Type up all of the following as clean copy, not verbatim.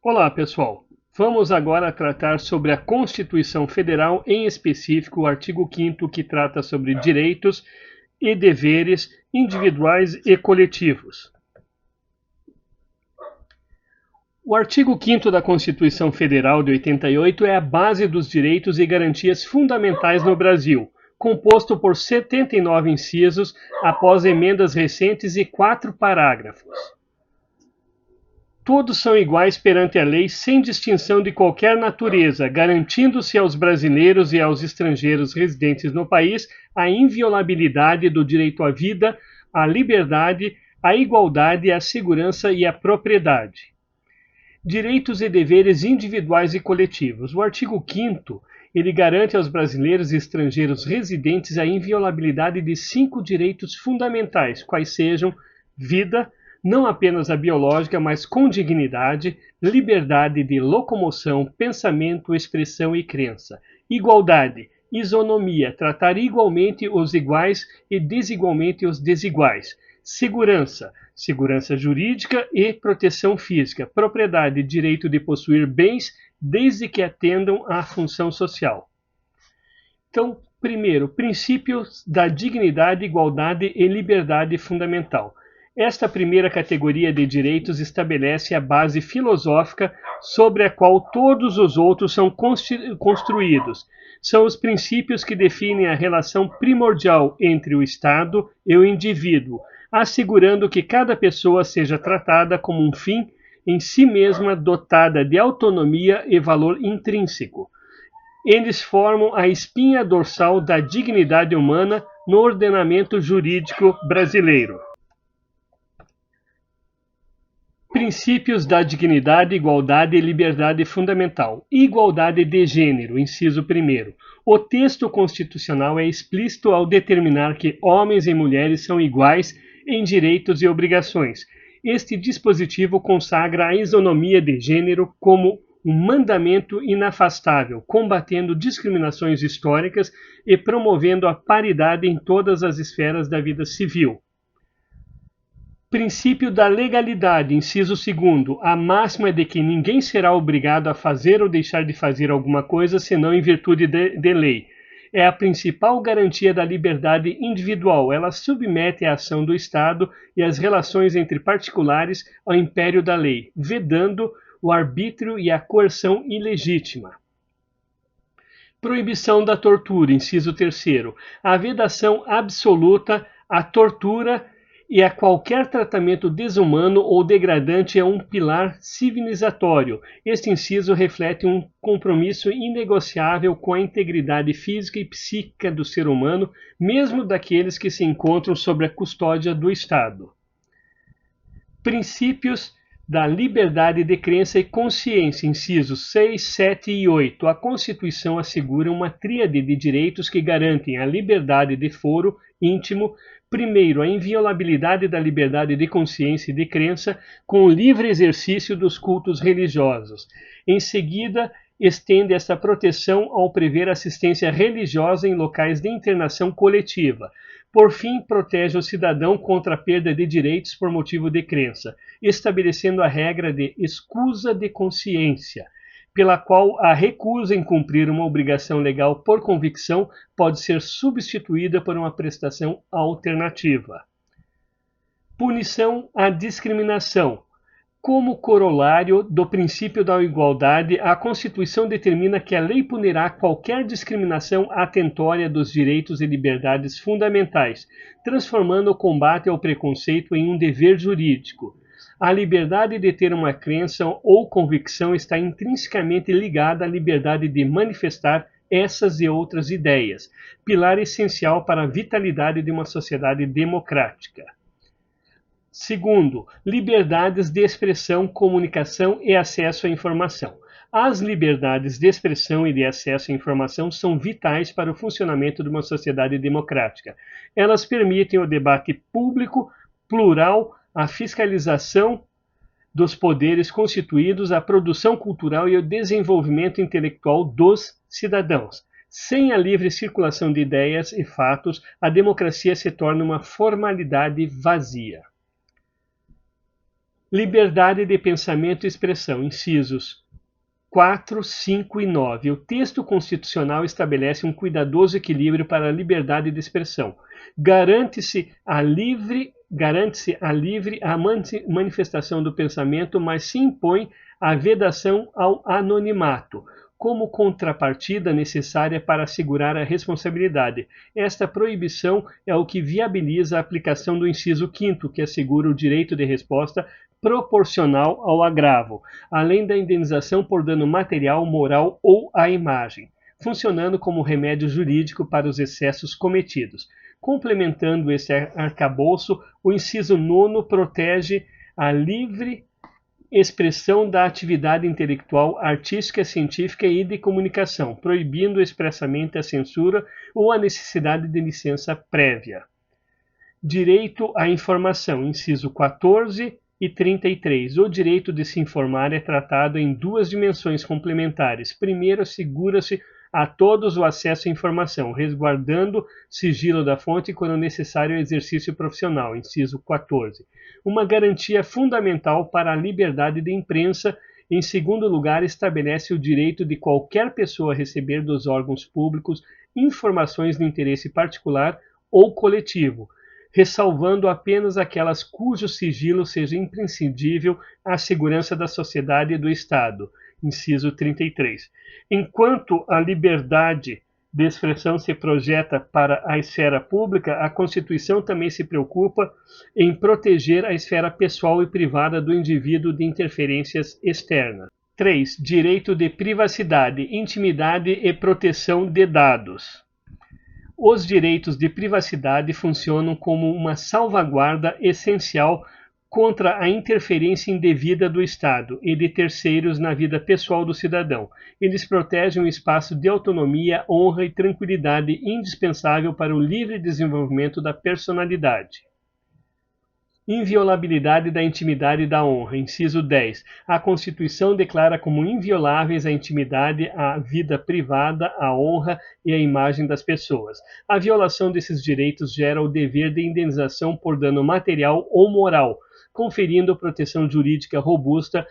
Olá, pessoal. Vamos agora tratar sobre a Constituição Federal, em específico o artigo 5º, que trata sobre direitos e deveres individuais e coletivos. O artigo 5º da Constituição Federal de 88 é a base dos direitos e garantias fundamentais no Brasil, composto por 79 incisos após emendas recentes e 4 parágrafos. Todos são iguais perante a lei, sem distinção de qualquer natureza, garantindo-se aos brasileiros e aos estrangeiros residentes no país a inviolabilidade do direito à vida, à liberdade, à igualdade, à segurança e à propriedade. Direitos e deveres individuais e coletivos. O artigo 5º, ele garante aos brasileiros e estrangeiros residentes a inviolabilidade de 5 direitos fundamentais, quais sejam vida, não apenas a biológica, mas com dignidade, liberdade de locomoção, pensamento, expressão e crença, igualdade, isonomia, tratar igualmente os iguais e desigualmente os desiguais, segurança, segurança jurídica e proteção física, propriedade, direito de possuir bens, desde que atendam à função social. Então, primeiro, princípios da dignidade, igualdade e liberdade fundamental. Esta primeira categoria de direitos estabelece a base filosófica sobre a qual todos os outros são construídos. São os princípios que definem a relação primordial entre o Estado e o indivíduo, assegurando que cada pessoa seja tratada como um fim em si mesma, dotada de autonomia e valor intrínseco. Eles formam a espinha dorsal da dignidade humana no ordenamento jurídico brasileiro. Princípios da dignidade, igualdade e liberdade fundamental. Igualdade de gênero, inciso 1º. O texto constitucional é explícito ao determinar que homens e mulheres são iguais em direitos e obrigações. Este dispositivo consagra a isonomia de gênero como um mandamento inafastável, combatendo discriminações históricas e promovendo a paridade em todas as esferas da vida civil. Princípio da legalidade, inciso 2º. A máxima é de que ninguém será obrigado a fazer ou deixar de fazer alguma coisa senão em virtude de lei. É a principal garantia da liberdade individual. Ela submete a ação do Estado e as relações entre particulares ao império da lei, vedando o arbítrio e a coerção ilegítima. Proibição da tortura, inciso 3º. A vedação absoluta à tortura e a qualquer tratamento desumano ou degradante é um pilar civilizatório. Este inciso reflete um compromisso inegociável com a integridade física e psíquica do ser humano, mesmo daqueles que se encontram sob a custódia do Estado. Princípios da liberdade de crença e consciência, incisos 6, 7 e 8. A Constituição assegura uma tríade de direitos que garantem a liberdade de foro íntimo, primeiro, a inviolabilidade da liberdade de consciência e de crença com o livre exercício dos cultos religiosos. Em seguida, estende esta proteção ao prever assistência religiosa em locais de internação coletiva. Por fim, protege o cidadão contra a perda de direitos por motivo de crença, estabelecendo a regra de escusa de consciência, pela qual a recusa em cumprir uma obrigação legal por convicção pode ser substituída por uma prestação alternativa. Punição à discriminação. Como corolário do princípio da igualdade, a Constituição determina que a lei punirá qualquer discriminação atentória dos direitos e liberdades fundamentais, transformando o combate ao preconceito em um dever jurídico. A liberdade de ter uma crença ou convicção está intrinsecamente ligada à liberdade de manifestar essas e outras ideias, pilar essencial para a vitalidade de uma sociedade democrática. Segundo, liberdades de expressão, comunicação e acesso à informação. As liberdades de expressão e de acesso à informação são vitais para o funcionamento de uma sociedade democrática. Elas permitem o debate público, plural, a fiscalização dos poderes constituídos, a produção cultural e o desenvolvimento intelectual dos cidadãos. Sem a livre circulação de ideias e fatos, a democracia se torna uma formalidade vazia. Liberdade de pensamento e expressão, incisos 4, 5 e 9. O texto constitucional estabelece um cuidadoso equilíbrio para a liberdade de expressão. Garante-se a livre manifestação do pensamento, mas se impõe a vedação ao anonimato, como contrapartida necessária para assegurar a responsabilidade. Esta proibição é o que viabiliza a aplicação do inciso 5º, que assegura o direito de resposta proporcional ao agravo, além da indenização por dano material, moral ou à imagem, funcionando como remédio jurídico para os excessos cometidos. Complementando esse arcabouço, o inciso 9º protege a livre expressão da atividade intelectual, artística, científica e de comunicação, proibindo expressamente a censura ou a necessidade de licença prévia. Direito à informação, inciso 14 e 33. O direito de se informar é tratado em duas dimensões complementares. Primeiro, assegura-se a todos o acesso à informação, resguardando sigilo da fonte quando necessário ao exercício profissional, inciso 14. Uma garantia fundamental para a liberdade de imprensa. Em segundo lugar, estabelece o direito de qualquer pessoa receber dos órgãos públicos informações de interesse particular ou coletivo, ressalvando apenas aquelas cujo sigilo seja imprescindível à segurança da sociedade e do Estado, inciso 33. Enquanto a liberdade de expressão se projeta para a esfera pública, a Constituição também se preocupa em proteger a esfera pessoal e privada do indivíduo de interferências externas. 3. Direito de privacidade, intimidade e proteção de dados. Os direitos de privacidade funcionam como uma salvaguarda essencial contra a interferência indevida do Estado e de terceiros na vida pessoal do cidadão. Eles protegem um espaço de autonomia, honra e tranquilidade indispensável para o livre desenvolvimento da personalidade. Inviolabilidade da intimidade e da honra. Inciso 10. A Constituição declara como invioláveis a intimidade, a vida privada, a honra e a imagem das pessoas. A violação desses direitos gera o dever de indenização por dano material ou moral, conferindo proteção jurídica robusta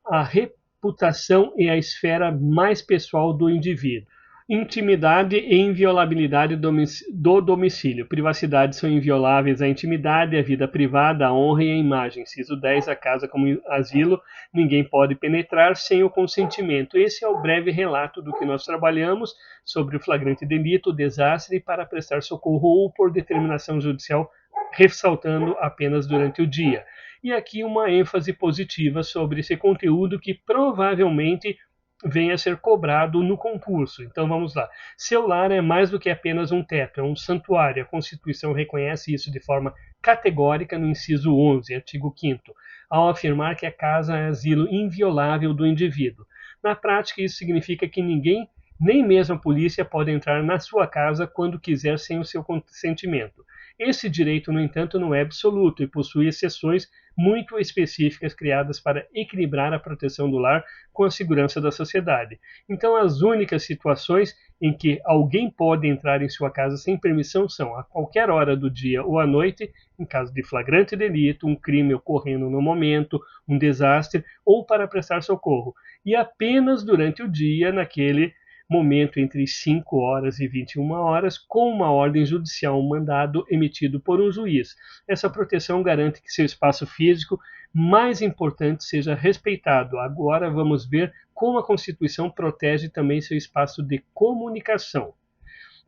à reputação e à esfera mais pessoal do indivíduo. Intimidade e inviolabilidade do domicílio. Privacidade são invioláveis a intimidade, a vida privada, a honra e a imagem. Inciso 10. A casa como asilo, ninguém pode penetrar sem o consentimento. Esse é o breve relato do que nós trabalhamos sobre o flagrante delito, o desastre, para prestar socorro ou por determinação judicial, ressaltando apenas durante o dia. E aqui uma ênfase positiva sobre esse conteúdo que provavelmente venha a ser cobrado no concurso. Então vamos lá. Seu lar é mais do que apenas um teto, é um santuário. A Constituição reconhece isso de forma categórica no inciso 11, artigo 5º, ao afirmar que a casa é asilo inviolável do indivíduo. Na prática, isso significa que ninguém, nem mesmo a polícia, pode entrar na sua casa quando quiser sem o seu consentimento. Esse direito, no entanto, não é absoluto e possui exceções muito específicas criadas para equilibrar a proteção do lar com a segurança da sociedade. Então, as únicas situações em que alguém pode entrar em sua casa sem permissão são a qualquer hora do dia ou à noite, em caso de flagrante delito, um crime ocorrendo no momento, um desastre, ou para prestar socorro, e apenas durante o dia, naquele momento entre 5 horas e 21 horas, com uma ordem judicial, um mandado emitido por um juiz. Essa proteção garante que seu espaço físico mais importante seja respeitado. Agora vamos ver como a Constituição protege também seu espaço de comunicação.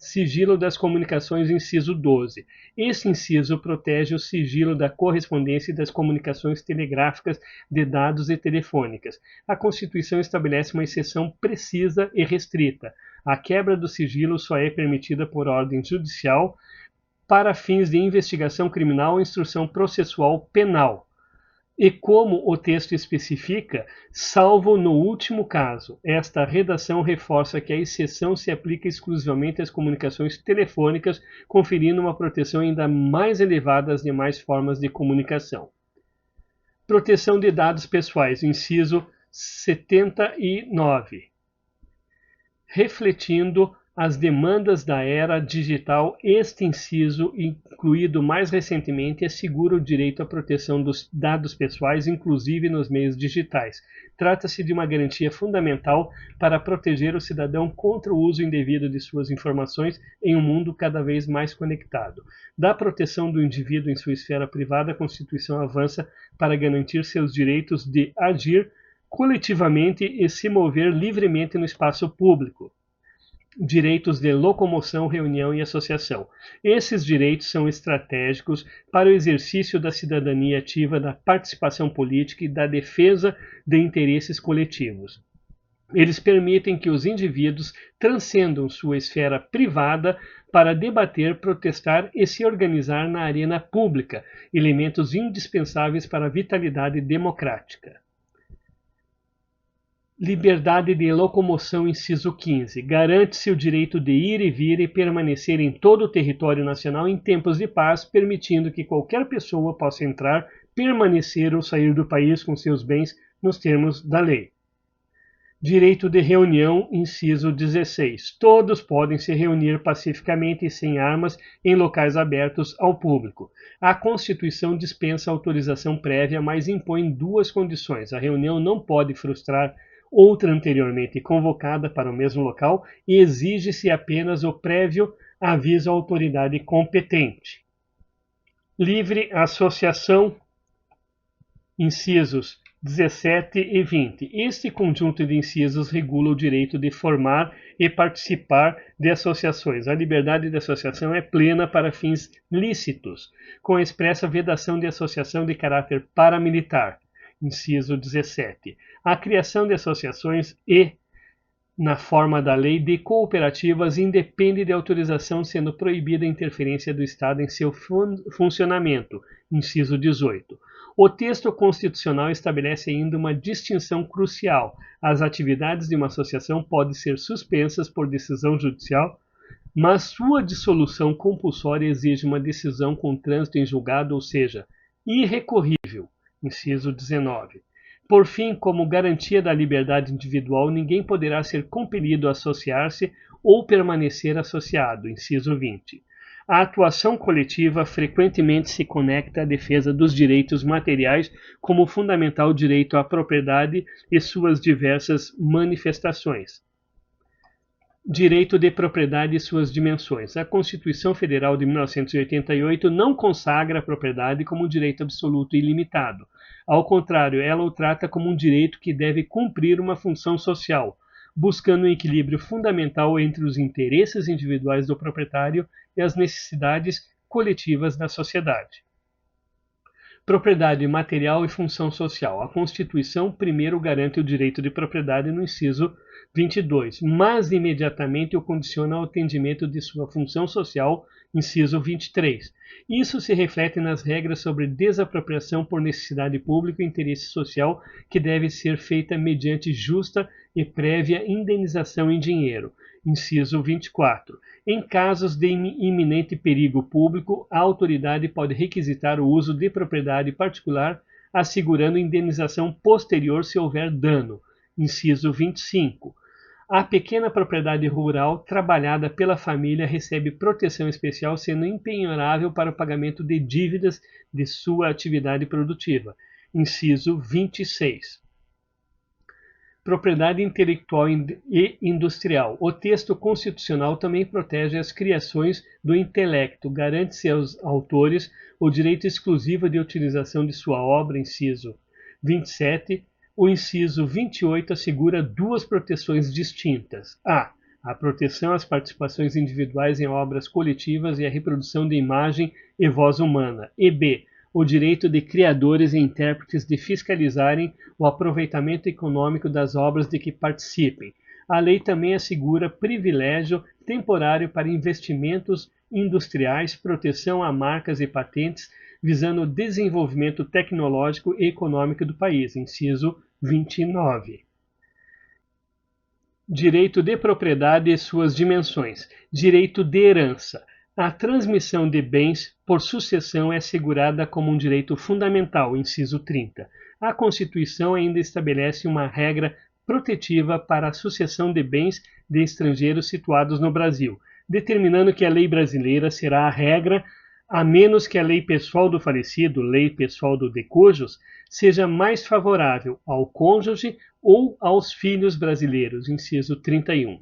Sigilo das comunicações, inciso 12. Esse inciso protege o sigilo da correspondência e das comunicações telegráficas, de dados e telefônicas. A Constituição estabelece uma exceção precisa e restrita. A quebra do sigilo só é permitida por ordem judicial para fins de investigação criminal ou instrução processual penal. E como o texto especifica, salvo no último caso, esta redação reforça que a exceção se aplica exclusivamente às comunicações telefônicas, conferindo uma proteção ainda mais elevada às demais formas de comunicação. Proteção de dados pessoais, inciso 79. Refletindo as demandas da era digital. Este inciso, incluído mais recentemente, assegura o direito à proteção dos dados pessoais, inclusive nos meios digitais. Trata-se de uma garantia fundamental para proteger o cidadão contra o uso indevido de suas informações em um mundo cada vez mais conectado. Da proteção do indivíduo em sua esfera privada, a Constituição avança para garantir seus direitos de agir coletivamente e se mover livremente no espaço público. Direitos de locomoção, reunião e associação. Esses direitos são estratégicos para o exercício da cidadania ativa, da participação política e da defesa de interesses coletivos. Eles permitem que os indivíduos transcendam sua esfera privada para debater, protestar e se organizar na arena pública, elementos indispensáveis para a vitalidade democrática. Liberdade de locomoção, inciso 15. Garante-se o direito de ir e vir e permanecer em todo o território nacional em tempos de paz, permitindo que qualquer pessoa possa entrar, permanecer ou sair do país com seus bens nos termos da lei. Direito de reunião, inciso 16. Todos podem se reunir pacificamente e sem armas em locais abertos ao público. A Constituição dispensa autorização prévia, mas impõe duas condições. A reunião não pode frustrar outra anteriormente convocada para o mesmo local e exige-se apenas o prévio aviso à autoridade competente. Livre associação, incisos 17 e 20. Este conjunto de incisos regula o direito de formar e participar de associações. A liberdade de associação é plena para fins lícitos, com expressa vedação de associação de caráter paramilitar. Inciso 17. A criação de associações e, na forma da lei, de cooperativas independe de autorização, sendo proibida a interferência do Estado em seu funcionamento. Inciso 18. O texto constitucional estabelece ainda uma distinção crucial. As atividades de uma associação podem ser suspensas por decisão judicial, mas sua dissolução compulsória exige uma decisão com trânsito em julgado, ou seja, irrecorrível. Inciso 19. Por fim, como garantia da liberdade individual, ninguém poderá ser compelido a associar-se ou permanecer associado. Inciso 20. A atuação coletiva frequentemente se conecta à defesa dos direitos materiais como fundamental direito à propriedade e suas diversas manifestações. Direito de propriedade e suas dimensões. A Constituição Federal de 1988 não consagra a propriedade como um direito absoluto e ilimitado. Ao contrário, ela o trata como um direito que deve cumprir uma função social, buscando um equilíbrio fundamental entre os interesses individuais do proprietário e as necessidades coletivas da sociedade. Propriedade material e função social. A Constituição primeiro garante o direito de propriedade no inciso 22, mas imediatamente o condiciona ao atendimento de sua função social, inciso 23. Isso se reflete nas regras sobre desapropriação por necessidade pública e interesse social, que deve ser feita mediante justa e prévia indenização em dinheiro, inciso 24. Em casos de iminente perigo público, a autoridade pode requisitar o uso de propriedade particular, assegurando indenização posterior se houver dano, inciso 25. A pequena propriedade rural trabalhada pela família recebe proteção especial, sendo impenhorável para o pagamento de dívidas de sua atividade produtiva. Inciso 26. Propriedade intelectual e industrial. O texto constitucional também protege as criações do intelecto, garante-se aos autores o direito exclusivo de utilização de sua obra, inciso 27. O inciso 28 assegura duas proteções distintas. A proteção às participações individuais em obras coletivas e a reprodução de imagem e voz humana. E B. O direito de criadores e intérpretes de fiscalizarem o aproveitamento econômico das obras de que participem. A lei também assegura privilégio temporário para investimentos industriais, proteção a marcas e patentes, visando o desenvolvimento tecnológico e econômico do país, inciso 29. Direito de propriedade e suas dimensões. Direito de herança. A transmissão de bens por sucessão é assegurada como um direito fundamental, inciso 30. A Constituição ainda estabelece uma regra protetiva para a sucessão de bens de estrangeiros situados no Brasil, determinando que a lei brasileira será a regra, a menos que a lei pessoal do falecido, lei pessoal do de cujos, seja mais favorável ao cônjuge ou aos filhos brasileiros, inciso 31.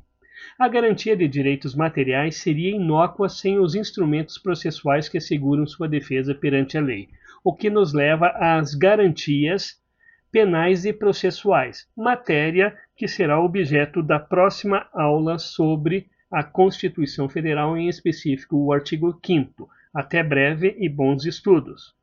A garantia de direitos materiais seria inócua sem os instrumentos processuais que asseguram sua defesa perante a lei, o que nos leva às garantias penais e processuais, matéria que será objeto da próxima aula sobre a Constituição Federal, em específico o artigo 5º. Até breve e bons estudos!